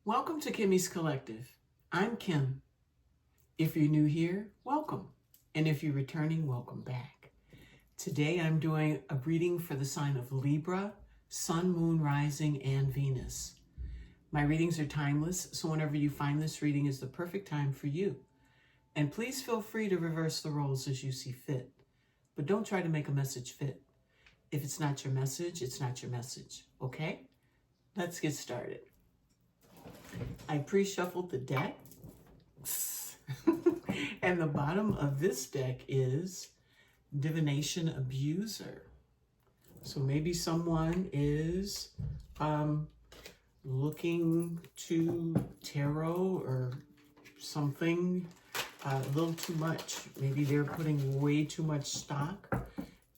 Welcome to Kimmy's Collective. I'm Kim. If you're new here, welcome. And if you're returning, welcome back. Today I'm doing a reading for the sign of Libra, Sun, Moon, Rising, and Venus. My readings are timeless, so whenever you find this reading is the perfect time for you. And please feel free to reverse the roles as you see fit. But don't try to make a message fit. If it's not your message, it's not your message. Okay? Let's get started. I pre-shuffled the deck, and the bottom of this deck is Divination Abuser. So maybe someone is looking to tarot or something a little too much. Maybe they're putting way too much stock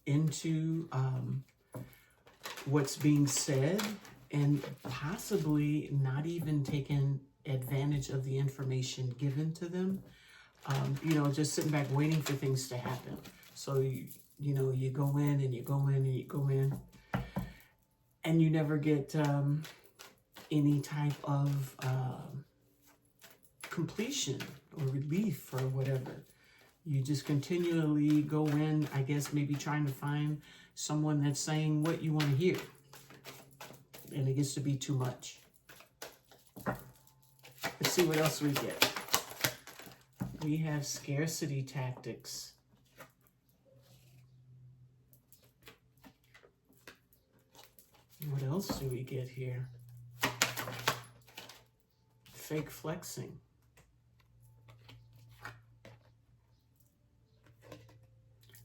into what's being said, and possibly not even taking advantage of the information given to them. Just sitting back waiting for things to happen. So, you go in and you go in and you go in, and you never get any type of completion or relief or whatever. You just continually go in, I guess, maybe trying to find someone that's saying what you want to hear. And it gets to be too much. Let's see what else we get. We have scarcity tactics. What else do we get here? Fake flexing.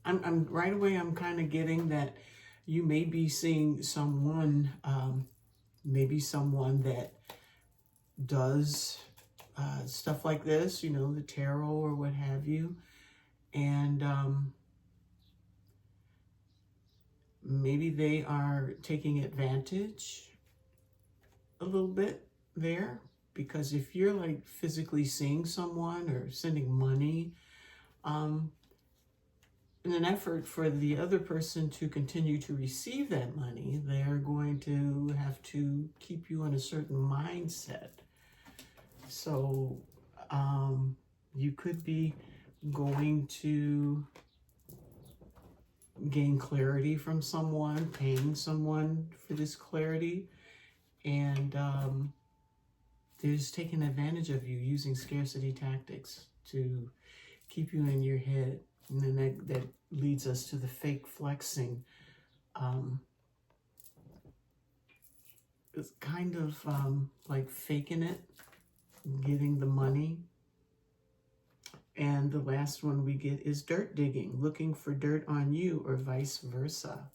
I'm right away, I'm kind of getting that you may be seeing someone, maybe someone that does stuff like this, the tarot or what have you. And maybe they are taking advantage a little bit there, because if you're like physically seeing someone or sending money, in an effort for the other person to continue to receive that money, they're going to have to keep you in a certain mindset. So you could be going to gain clarity from someone, paying someone for this clarity, and they're just taking advantage of you using scarcity tactics to keep you in your head. And then that leads us to the fake flexing. It's kind of like faking it, getting the money. And the last one we get is dirt digging, looking for dirt on you, or vice versa.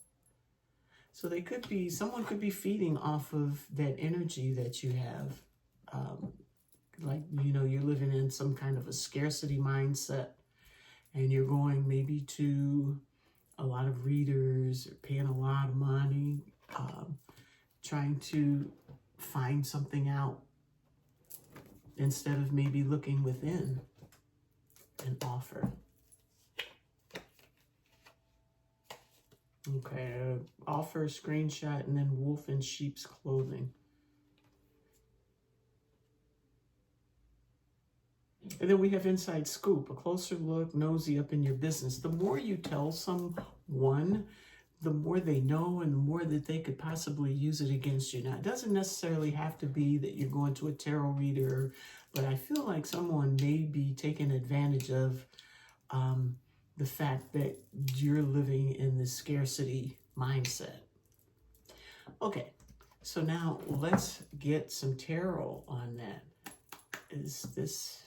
So someone could be feeding off of that energy that you have. You're living in some kind of a scarcity mindset. And you're going maybe to a lot of readers, or paying a lot of money, trying to find something out, instead of maybe looking within and offer. Okay, offer, screenshot, and then wolf in sheep's clothing. And then we have inside scoop, a closer look, nosy up in your business. The more you tell someone, the more they know, and the more that they could possibly use it against you. Now, it doesn't necessarily have to be that you're going to a tarot reader, but I feel like someone may be taking advantage of the fact that you're living in this scarcity mindset. Okay, so now let's get some tarot on that. Is this...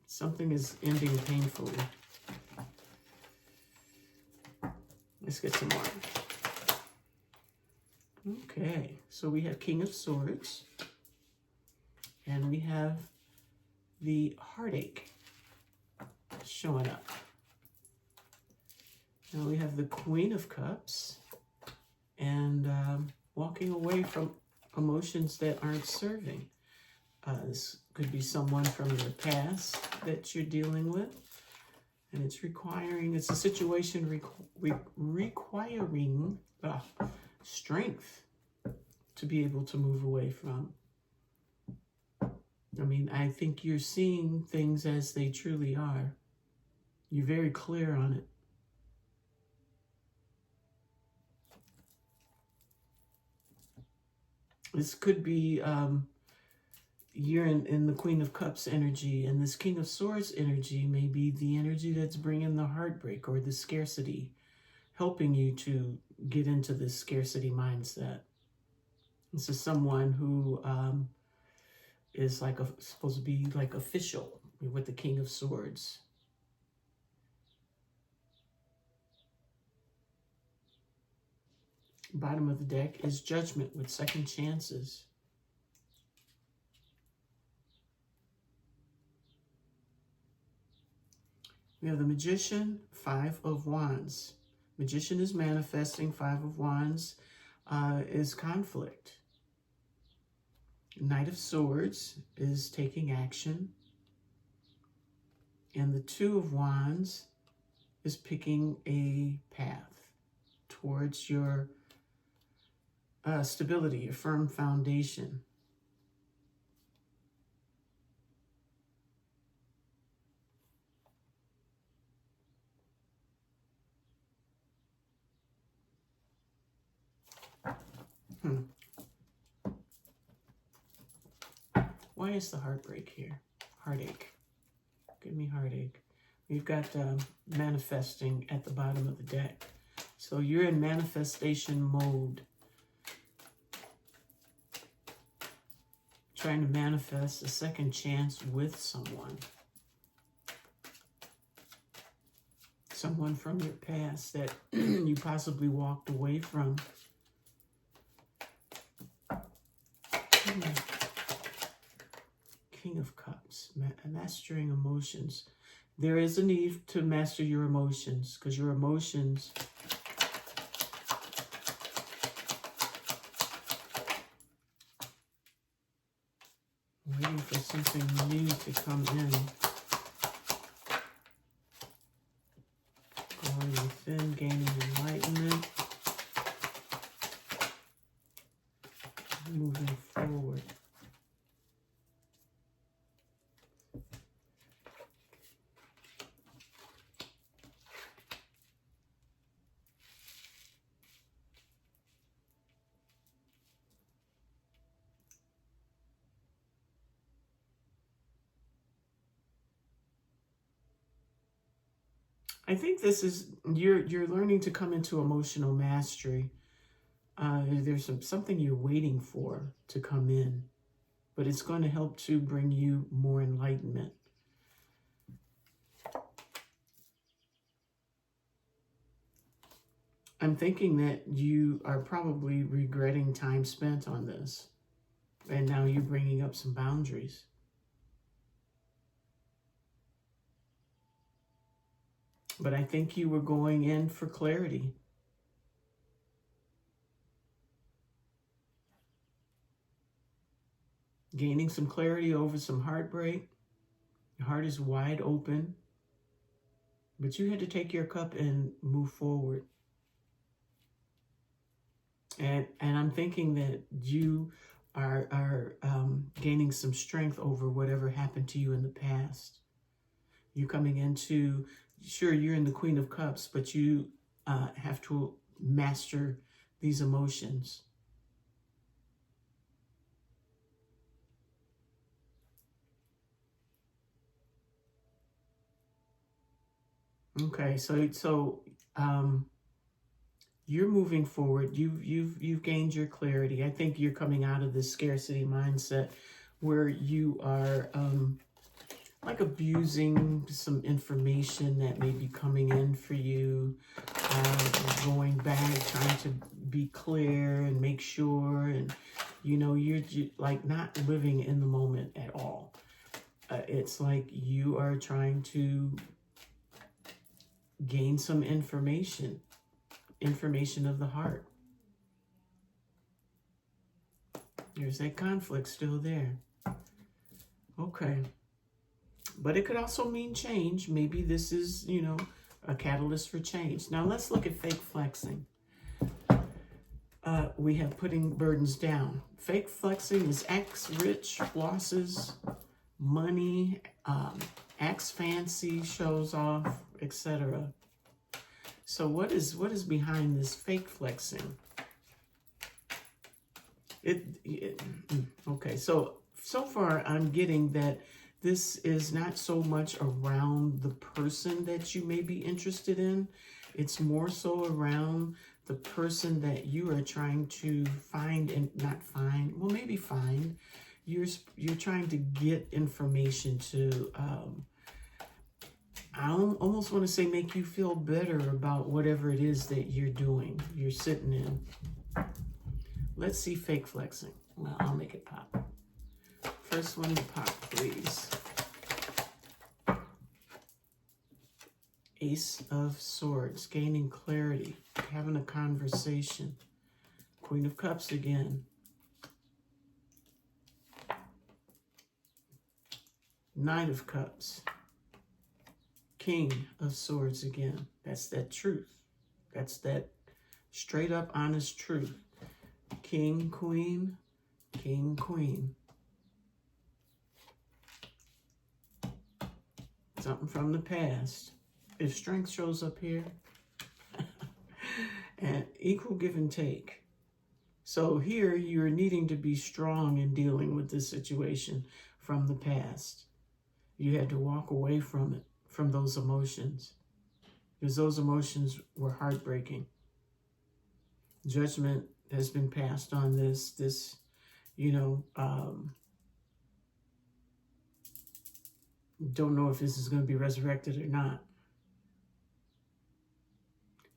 Something is ending painfully. Let's get some more. Okay, so we have King of Swords. And we have the heartache showing up. Now we have the Queen of Cups. And walking away from emotions that aren't serving. This could be someone from your past that you're dealing with. And it's a situation requiring strength to be able to move away from. I mean, I think you're seeing things as they truly are. You're very clear on it. This could be, you're in the Queen of Cups energy, and this King of Swords energy may be the energy that's bringing the heartbreak or the scarcity, helping you to get into this scarcity mindset. This is someone who is like supposed to be like official with the King of Swords. Bottom of the deck is Judgment with second chances. We have the Magician, Five of Wands. Magician is manifesting. Five of Wands is conflict. Knight of Swords is taking action. And the Two of Wands is picking a path towards your stability, your firm foundation. Why is the heartbreak here? Heartache. Give me heartache. We've got manifesting at the bottom of the deck. So you're in manifestation mode. Trying to manifest a second chance with someone. Someone from your past that you possibly walked away from. King of Cups, mastering emotions. There is a need to master your emotions, because your emotions waiting for something new to come in. Going within, gaining enlightenment. Moving forward. I think this is, you're learning to come into emotional mastery. There's something you're waiting for to come in, but it's going to help to bring you more enlightenment. I'm thinking that you are probably regretting time spent on this, and now you're bringing up some boundaries. But I think you were going in for clarity. Gaining some clarity over some heartbreak. Your heart is wide open. But you had to take your cup and move forward. And I'm thinking that you are gaining some strength over whatever happened to you in the past. You're coming into, sure, you're in the Queen of Cups, but you have to master these emotions. Okay, so you're moving forward. You've gained your clarity. I think you're coming out of this scarcity mindset where you are like abusing some information that may be coming in for you, going back, trying to be clear and make sure, and you're like not living in the moment at all. It's like you are trying to gain some information of the heart. There's that conflict still there. Okay. But it could also mean change. Maybe this is, a catalyst for change. Now let's look at fake flexing. We have putting burdens down. Fake flexing is ex-rich losses, money, acts fancy, shows off, etc. So what is behind this fake flexing? Okay, so far I'm getting that this is not so much around the person that you may be interested in. It's more so around the person that you are trying to find, and not find, well, maybe find. You're trying to get information to, I almost want to say, make you feel better about whatever it is that you're doing, you're sitting in. Let's see fake flexing. Well, I'll make it pop. First one to pop, please. Ace of Swords, gaining clarity, having a conversation. Queen of Cups again. Knight of Cups. King of Swords again. That's that truth. That's that straight up honest truth. King, Queen, King, Queen. Something from the past. If strength shows up here, and equal give and take. So here you're needing to be strong in dealing with this situation from the past. You had to walk away from it, from those emotions, because those emotions were heartbreaking. Judgment has been passed on this, you know, don't know if this is going to be resurrected or not.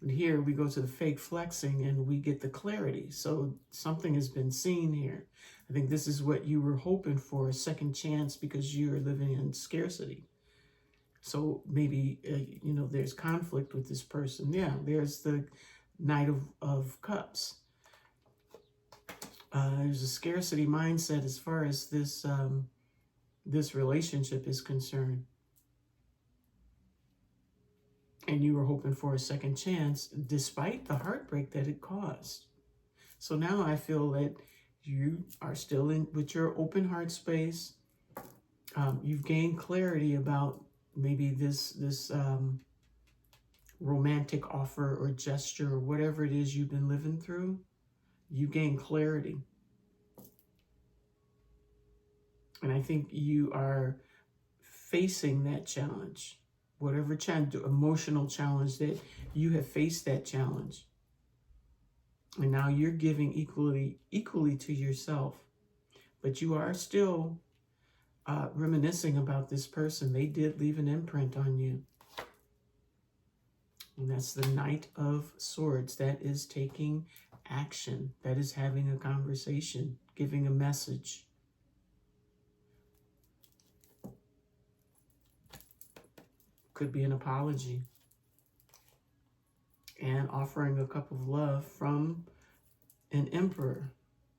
And here we go to the fake flexing and we get the clarity. So something has been seen here. I think this is what you were hoping for, a second chance, because you're living in scarcity. So maybe, you know, there's conflict with this person. Yeah, there's the Knight of Cups. There's a scarcity mindset as far as this, this relationship is concerned. And you were hoping for a second chance despite the heartbreak that it caused. So now I feel that you are still in with your open heart space. You've gained clarity about maybe this romantic offer or gesture or whatever it is you've been living through. You gain clarity. And I think you are facing that challenge. Whatever emotional challenge that you have faced, that challenge. And now you're giving equally to yourself. But you are still reminiscing about this person. They did leave an imprint on you. And that's the Knight of Swords. That is taking action. That is having a conversation, giving a message. Could be an apology. And offering a cup of love from an emperor.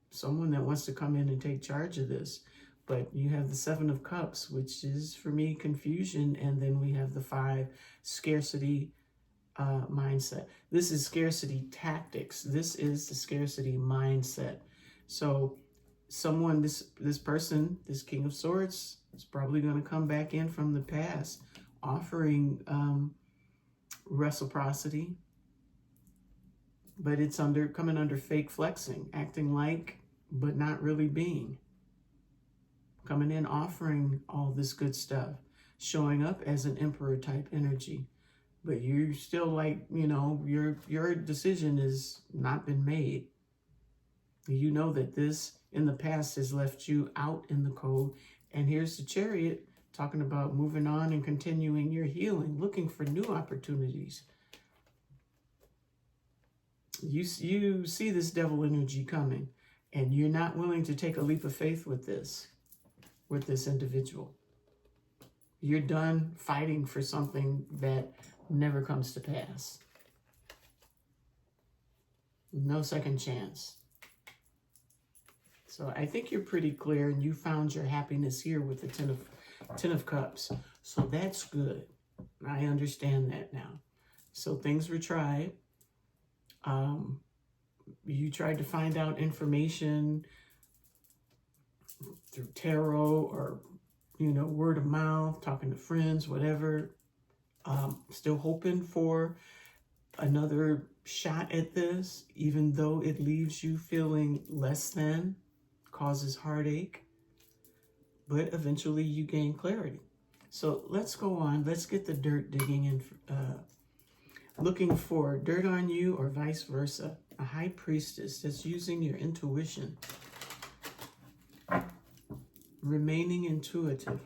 Someone that wants to come in and take charge of this. But you have the Seven of Cups, which is, for me, confusion. And then we have the 5, scarcity mindset. This is scarcity tactics. This is the scarcity mindset. So someone, this person, this King of Swords, is probably going to come back in from the past, offering reciprocity, but it's coming under fake flexing, acting like but not really being, coming in offering all this good stuff, showing up as an emperor type energy, but you're still like, you know, your decision has not been made. You know that this in the past has left you out in the cold, and here's the Chariot, talking about moving on and continuing your healing, looking for new opportunities. You see this devil energy coming, and you're not willing to take a leap of faith with this individual. You're done fighting for something that never comes to pass. No second chance. So I think you're pretty clear, and you found your happiness here with the Ten of Cups. So that's good. I understand that now. So things were tried. You tried to find out information through tarot or word of mouth, talking to friends, whatever. Still hoping for another shot at this, even though it leaves you feeling less than, causes heartache, but eventually you gain clarity. So let's go on. Let's get the dirt digging and looking for dirt on you or vice versa. A high priestess that's using your intuition, remaining intuitive.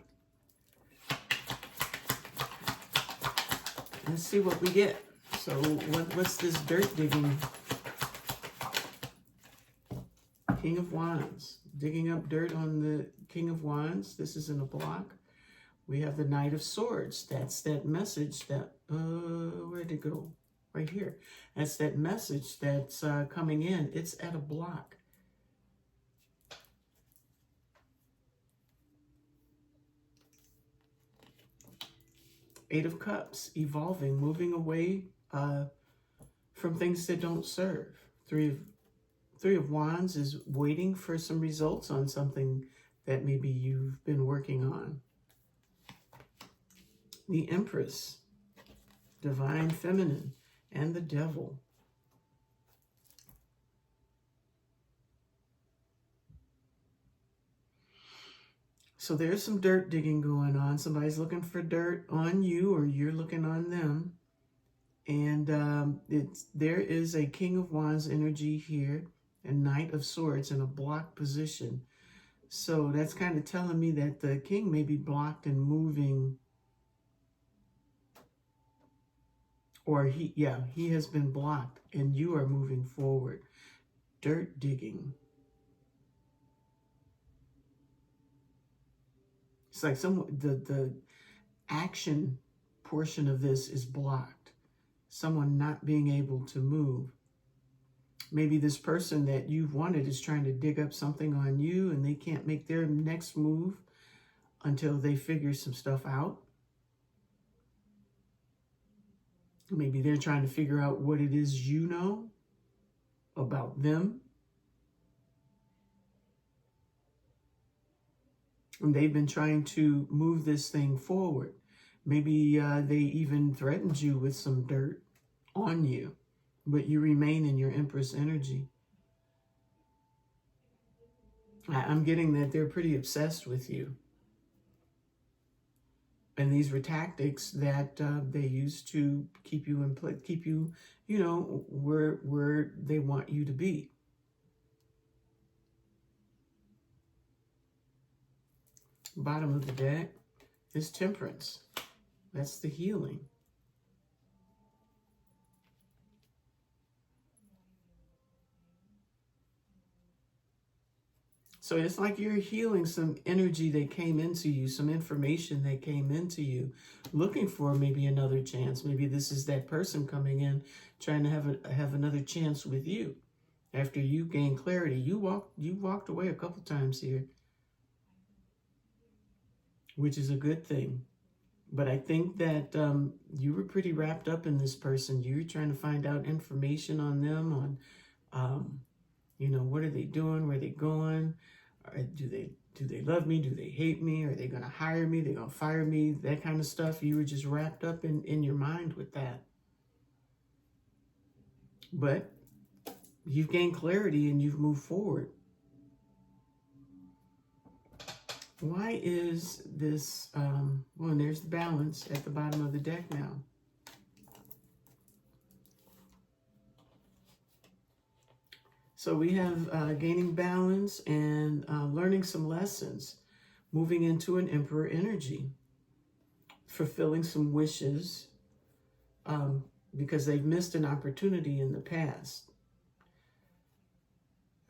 Let's see what we get. So what's this dirt digging? King of Wands, digging up dirt on the King of Wands. This is in a block. We have the Knight of Swords. That's that message that, where'd it go? Right here. That's that message that's coming in. It's at a block. Eight of Cups, evolving, moving away from things that don't serve. Three of Wands is waiting for some results on something that maybe you've been working on. The Empress, Divine Feminine, and the Devil. So there's some dirt digging going on. Somebody's looking for dirt on you, or you're looking on them. And there is a King of Wands energy here, and Knight of Swords in a blocked position. So that's kind of telling me that the king may be blocked and moving, or he has been blocked and you are moving forward. Dirt digging. It's like the action portion of this is blocked. Someone not being able to move. Maybe this person that you've wanted is trying to dig up something on you and they can't make their next move until they figure some stuff out. Maybe they're trying to figure out what it is you know about them. And they've been trying to move this thing forward. Maybe they even threatened you with some dirt on you, but you remain in your Empress energy. I'm getting that they're pretty obsessed with you. And these were tactics that they use to keep you in place, keep you, where they want you to be. Bottom of the deck is Temperance. That's the healing. So it's like you're healing some energy that came into you, some information that came into you, looking for maybe another chance. Maybe this is that person coming in, trying to have another chance with you. After you gain clarity, you walked away a couple times here, which is a good thing. But I think that you were pretty wrapped up in this person. You were trying to find out information on them, on, what are they doing? Where are they going? Do they love me? Do they hate me? Are they going to hire me? They're going to fire me? That kind of stuff. You were just wrapped up in your mind with that. But you've gained clarity and you've moved forward. Why is this, well, there's the balance at the bottom of the deck now. So we have gaining balance and learning some lessons, moving into an Emperor energy, fulfilling some wishes because they've missed an opportunity in the past.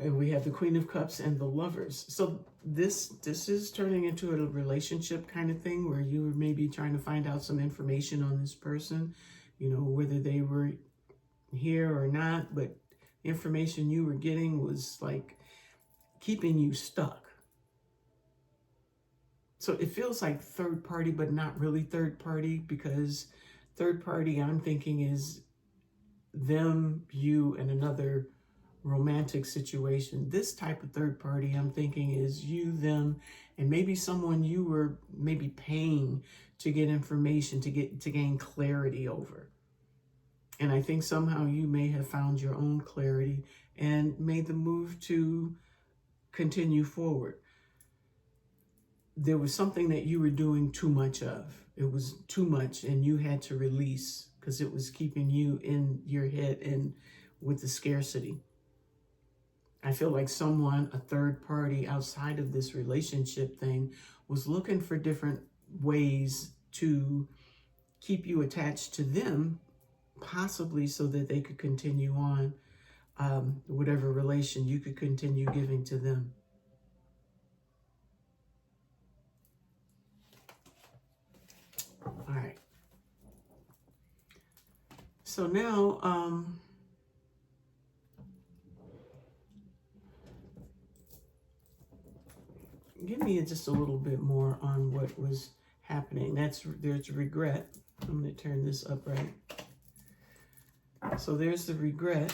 And we have the Queen of Cups and the Lovers. So this is turning into a relationship kind of thing where you were maybe trying to find out some information on this person, whether they were here or not, but the information you were getting was like keeping you stuck. So it feels like third party, but not really third party, because third party I'm thinking is them, you, and another romantic situation. This type of third party, I'm thinking, is you, them, and maybe someone you were maybe paying to get information, to gain clarity over. And I think somehow you may have found your own clarity and made the move to continue forward. There was something that you were doing too much of. It was too much, and you had to release because it was keeping you in your head and with the scarcity. I feel like someone, a third party outside of this relationship thing, was looking for different ways to keep you attached to them, possibly so that they could continue on whatever relation you could continue giving to them. All right. So now, give me just a little bit more on what was happening. There's regret. I'm going to turn this up right. So there's the regret.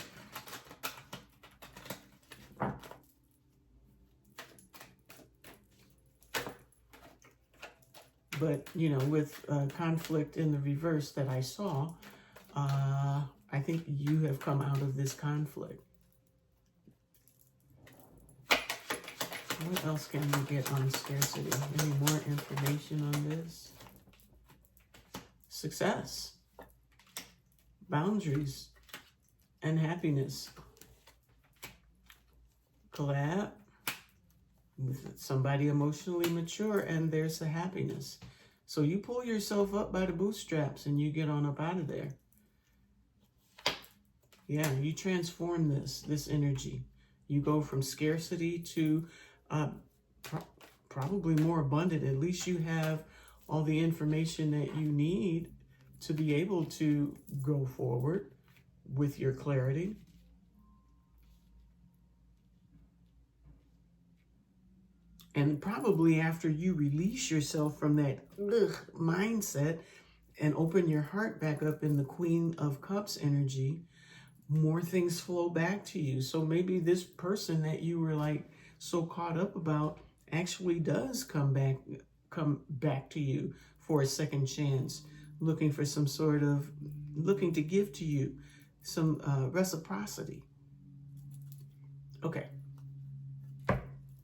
But, you know, with conflict in the reverse that I saw, I think you have come out of this conflict. What else can we get on scarcity? Any more information on this? Success, boundaries, and happiness. Collab with somebody emotionally mature, and there's the happiness. So you pull yourself up by the bootstraps and you get on up out of there. Yeah, you transform this energy. You go from scarcity to probably more abundant. At least you have all the information that you need to be able to go forward with your clarity. And probably after you release yourself from that mindset and open your heart back up in the Queen of Cups energy, more things flow back to you. So maybe this person that you were like so caught up about actually does come back to you for a second chance, looking for some sort of, looking to give to you some reciprocity. Okay.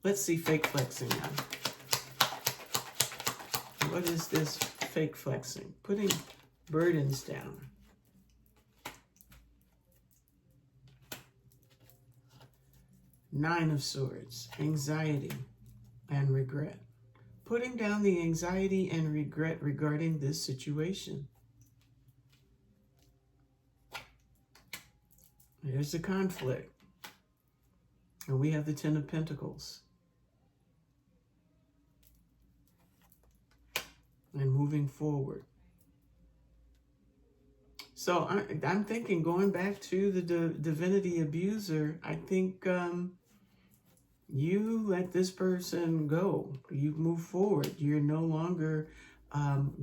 Let's see fake flexing now. What is this fake flexing? Putting burdens down. Nine of Swords, anxiety and regret. Putting down the anxiety and regret regarding this situation. There's the conflict. And we have the Ten of Pentacles. And moving forward. So I'm thinking, going back to the divinity abuser, I think you let this person go. You move forward. You're no longer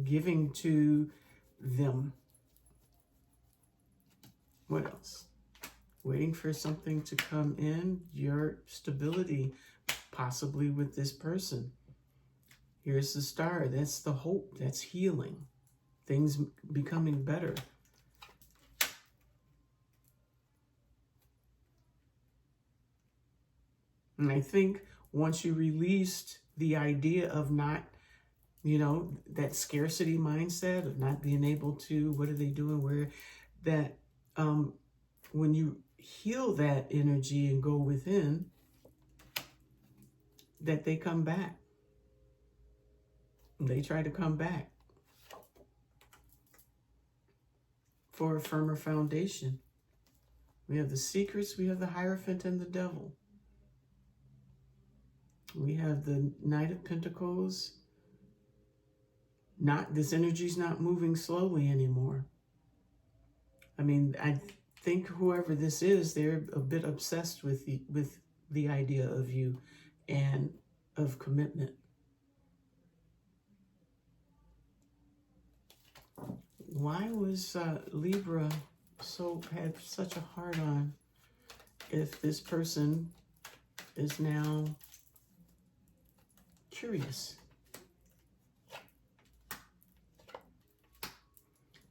giving to them. What else? Waiting for something to come in. Your stability, possibly with this person. Here's the Star. That's the hope. That's healing. Things becoming better. And I think once you released the idea of not, you know, that scarcity mindset of not being able to, what are they doing, where that, when you heal that energy and go within, that they come back. They try to come back for a firmer foundation. We have the Secrets, we have the Hierophant and the Devil. We have the Knight of Pentacles. This energy's not moving slowly anymore. I mean, I think whoever this is, they're a bit obsessed with the idea of you and of commitment. Why was Libra had such a hard on if this person is now curious.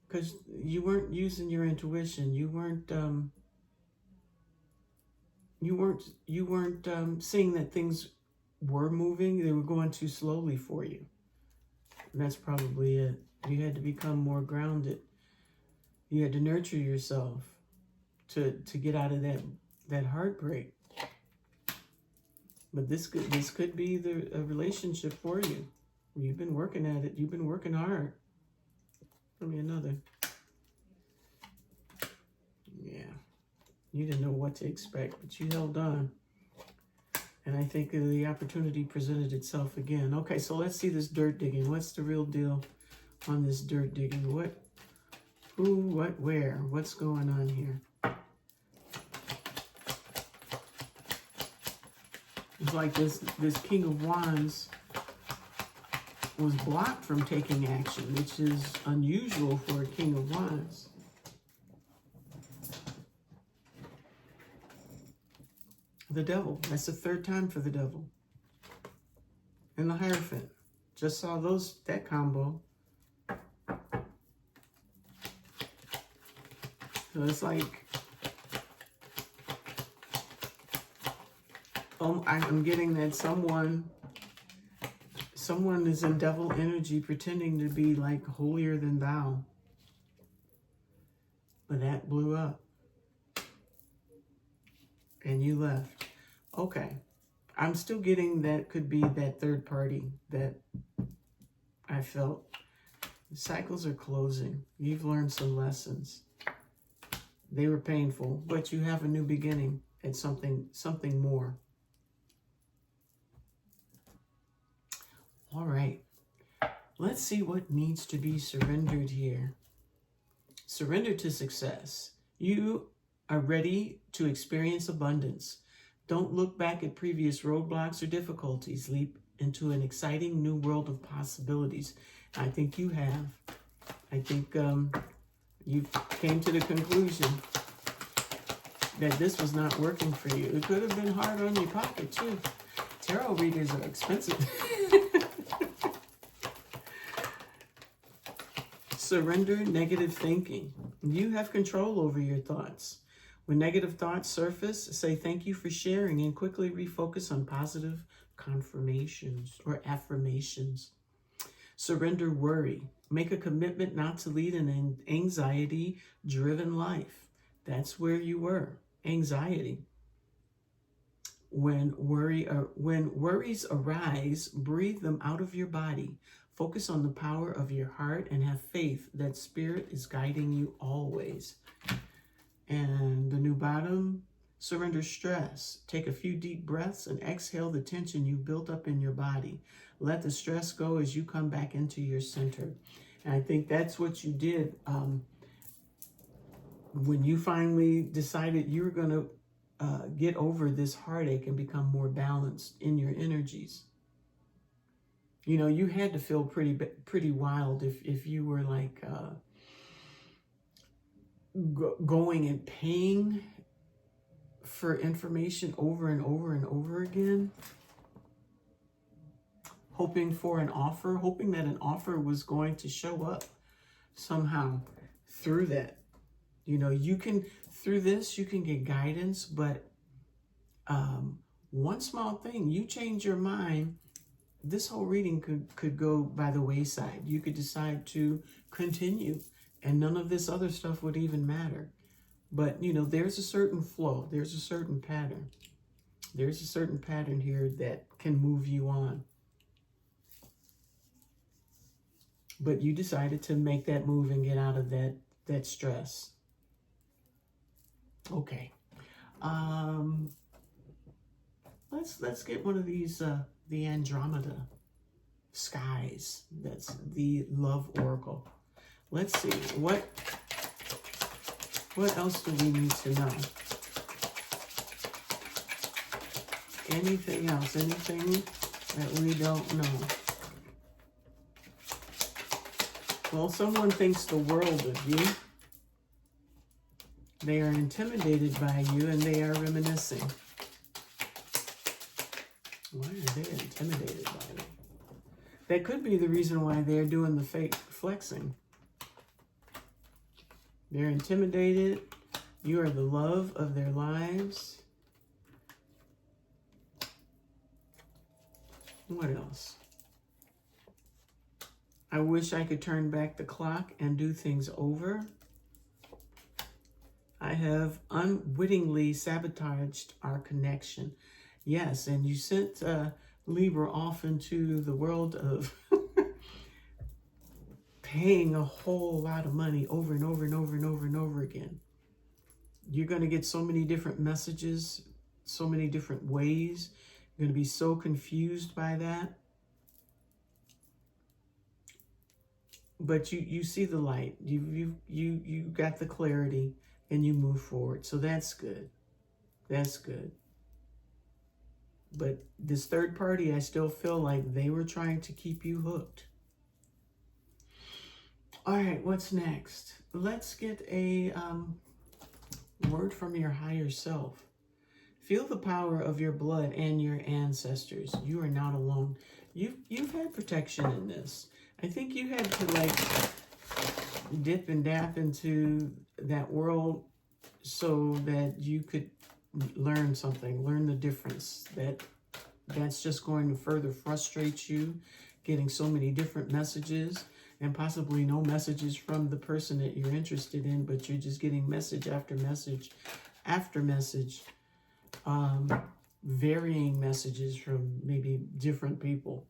Because you weren't using your intuition. You weren't seeing that things were moving. They were going too slowly for you. And that's probably it. You had to become more grounded. You had to nurture yourself to get out of that heartbreak. But this could be a relationship for you. You've been working at it. You've been working hard. Let me another. Yeah. You didn't know what to expect, but you held on. And I think the opportunity presented itself again. Okay, so let's see this dirt digging. What's the real deal on this dirt digging? What, who, what, where? What's going on here? It's like this King of Wands was blocked from taking action, which is unusual for a King of Wands. The Devil. That's the third time for the Devil. And the Hierophant. Just saw that combo. So it's like, I'm getting that someone is in devil energy pretending to be like holier than thou. But that blew up. And you left. Okay. I'm still getting that could be that third party that I felt. The cycles are closing. You've learned some lessons. They were painful, but you have a new beginning at something more. All right. Let's see what needs to be surrendered here. Surrender to success. You are ready to experience abundance. Don't look back at previous roadblocks or difficulties. Leap into an exciting new world of possibilities. I think you have. I think you came to the conclusion that this was not working for you. It could have been hard on your pocket too. Tarot readers are expensive. Surrender negative thinking. You have control over your thoughts. When negative thoughts surface, say thank you for sharing and quickly refocus on positive confirmations or affirmations. Surrender worry. Make a commitment not to lead an anxiety-driven life. That's where you were. Anxiety. When worries arise, breathe them out of your body. Focus on the power of your heart and have faith that Spirit is guiding you always. And the new bottom, surrender stress. Take a few deep breaths and exhale the tension you've built up in your body. Let the stress go as you come back into your center. And I think that's what you did when you finally decided you were going to get over this heartache and become more balanced in your energies. You know, you had to feel pretty wild if you were like going and paying for information over and over and over again, hoping for an offer, hoping that an offer was going to show up somehow through that. You know, through this, you can get guidance, but one small thing, you change your mind, this whole reading could go by the wayside. You could decide to continue, and none of this other stuff would even matter. But, you know, there's a certain flow. There's a certain pattern. There's a certain pattern here that can move you on. But you decided to make that move and get out of that stress. Okay. Let's get one of these, the Andromeda skies. That's the love oracle. Let's see, what else do we need to know? Anything else? Anything that we don't know? Well, someone thinks the world of you. They are intimidated by you and they are reminiscing. Why are they intimidated by you? That could be the reason why they're doing the fake flexing. They're intimidated. You are the love of their lives. What else? I wish I could turn back the clock and do things over. I have unwittingly sabotaged our connection. Yes, and you sent Libra off into the world of paying a whole lot of money over and over and over and over and over again. You're going to get so many different messages, so many different ways. You're going to be so confused by that. But you see the light. You got the clarity and you move forward. So that's good. That's good. But this third party, I still feel like they were trying to keep you hooked. All right, what's next? Let's get a word from your higher self. Feel the power of your blood and your ancestors. You are not alone. You've had protection in this. I think you had to like dip and dap into that world so that you could learn something, learn the difference. That's just going to further frustrate you, getting so many different messages and possibly no messages from the person that you're interested in, but you're just getting message after message after message, varying messages from maybe different people.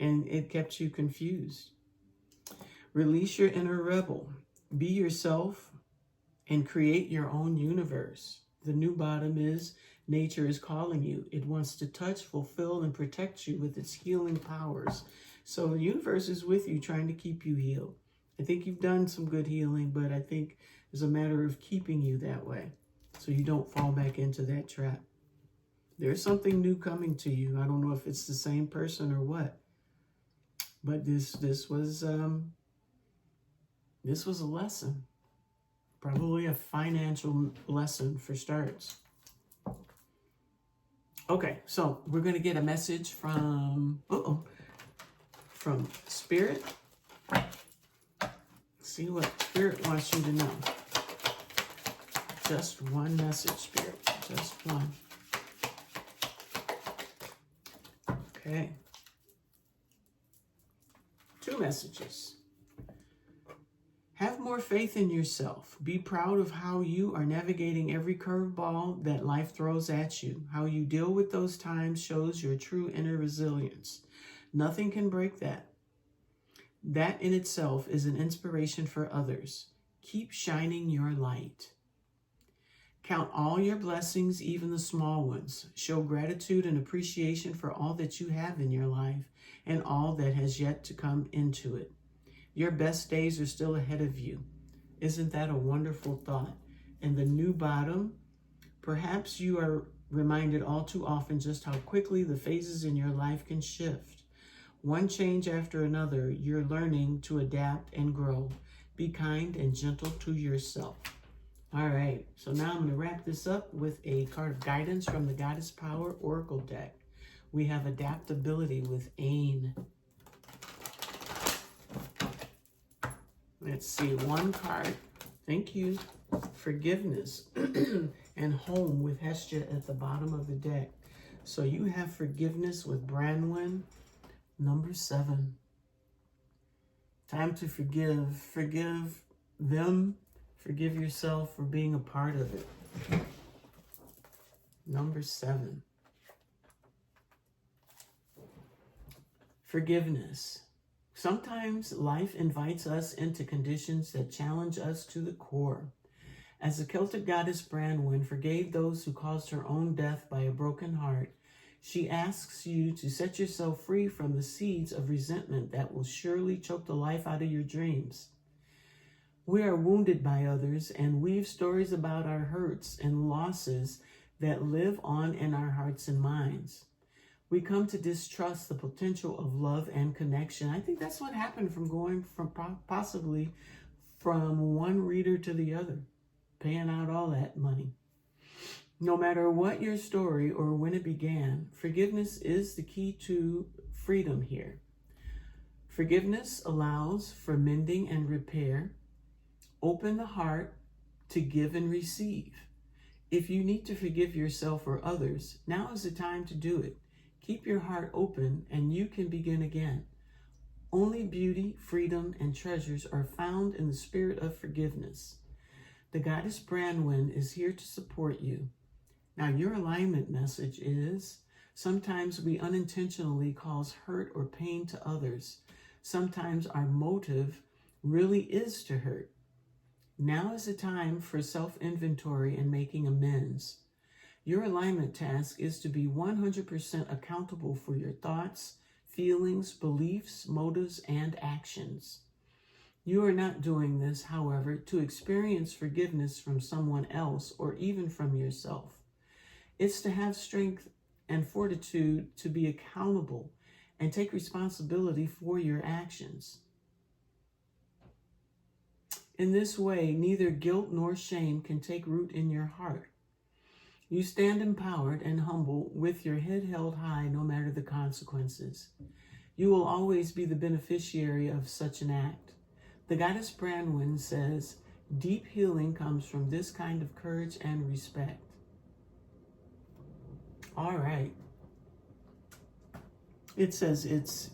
And it kept you confused. Release your inner rebel. Be yourself and create your own universe. The new bottom is nature is calling you. It wants to touch, fulfill, and protect you with its healing powers. So the universe is with you, trying to keep you healed. I think you've done some good healing, but I think it's a matter of keeping you that way so you don't fall back into that trap. There's something new coming to you. I don't know if it's the same person or what. But this was a lesson, probably a financial lesson for starts. Okay, so we're going to get a message from Spirit. See what Spirit wants you to know. Just one message, Spirit. Just one. Okay. 2 messages. Have more faith in yourself. Be proud of how you are navigating every curveball that life throws at you. How you deal with those times shows your true inner resilience. Nothing can break that. That in itself is an inspiration for others. Keep shining your light. Count all your blessings, even the small ones. Show gratitude and appreciation for all that you have in your life and all that has yet to come into it. Your best days are still ahead of you. Isn't that a wonderful thought? And the new bottom, perhaps you are reminded all too often just how quickly the phases in your life can shift. One change after another, you're learning to adapt and grow. Be kind and gentle to yourself. All right, so now I'm going to wrap this up with a card of guidance from the Goddess Power Oracle deck. We have adaptability with Ain. Let's see, one card. Thank you. Forgiveness and home with Hestia at the bottom of the deck. So you have forgiveness with Branwen, number 7. Time to forgive. Forgive them. Forgive yourself for being a part of it. Number 7. Forgiveness. Sometimes life invites us into conditions that challenge us to the core. As the Celtic goddess Branwen forgave those who caused her own death by a broken heart, she asks you to set yourself free from the seeds of resentment that will surely choke the life out of your dreams. We are wounded by others and weave stories about our hurts and losses that live on in our hearts and minds. We come to distrust the potential of love and connection. I think that's what happened from going from possibly from one reader to the other. paying out all that money. No matter what your story or when it began, forgiveness is the key to freedom here. Forgiveness allows for mending and repair. Open the heart to give and receive. If you need to forgive yourself or others, now is the time to do it. Keep your heart open and you can begin again. Only beauty, freedom, and treasures are found in the spirit of forgiveness. The goddess Branwen is here to support you. Now, your alignment message is, sometimes we unintentionally cause hurt or pain to others. Sometimes our motive really is to hurt. Now is the time for self-inventory and making amends. Your alignment task is to be 100% accountable for your thoughts, feelings, beliefs, motives, and actions. You are not doing this, however, to experience forgiveness from someone else or even from yourself. It's to have strength and fortitude to be accountable and take responsibility for your actions. In this way, neither guilt nor shame can take root in your heart. You stand empowered and humble with your head held high no matter the consequences. You will always be the beneficiary of such an act. The goddess Branwen says, deep healing comes from this kind of courage and respect. All right. It says it's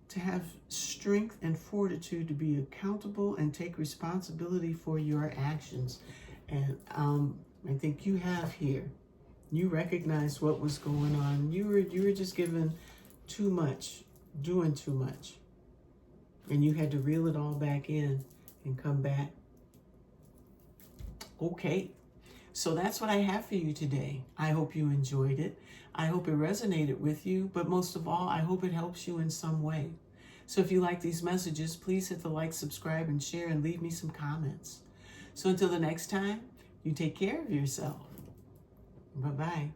to have strength and fortitude to be accountable and take responsibility for your actions. And I think you have here. You recognized what was going on. You were just given too much, doing too much. And you had to reel it all back in and come back. Okay. So that's what I have for you today. I hope you enjoyed it. I hope it resonated with you, but most of all, I hope it helps you in some way. So if you like these messages, please hit the like, subscribe, and share, and leave me some comments. So until the next time, you take care of yourself. Bye-bye.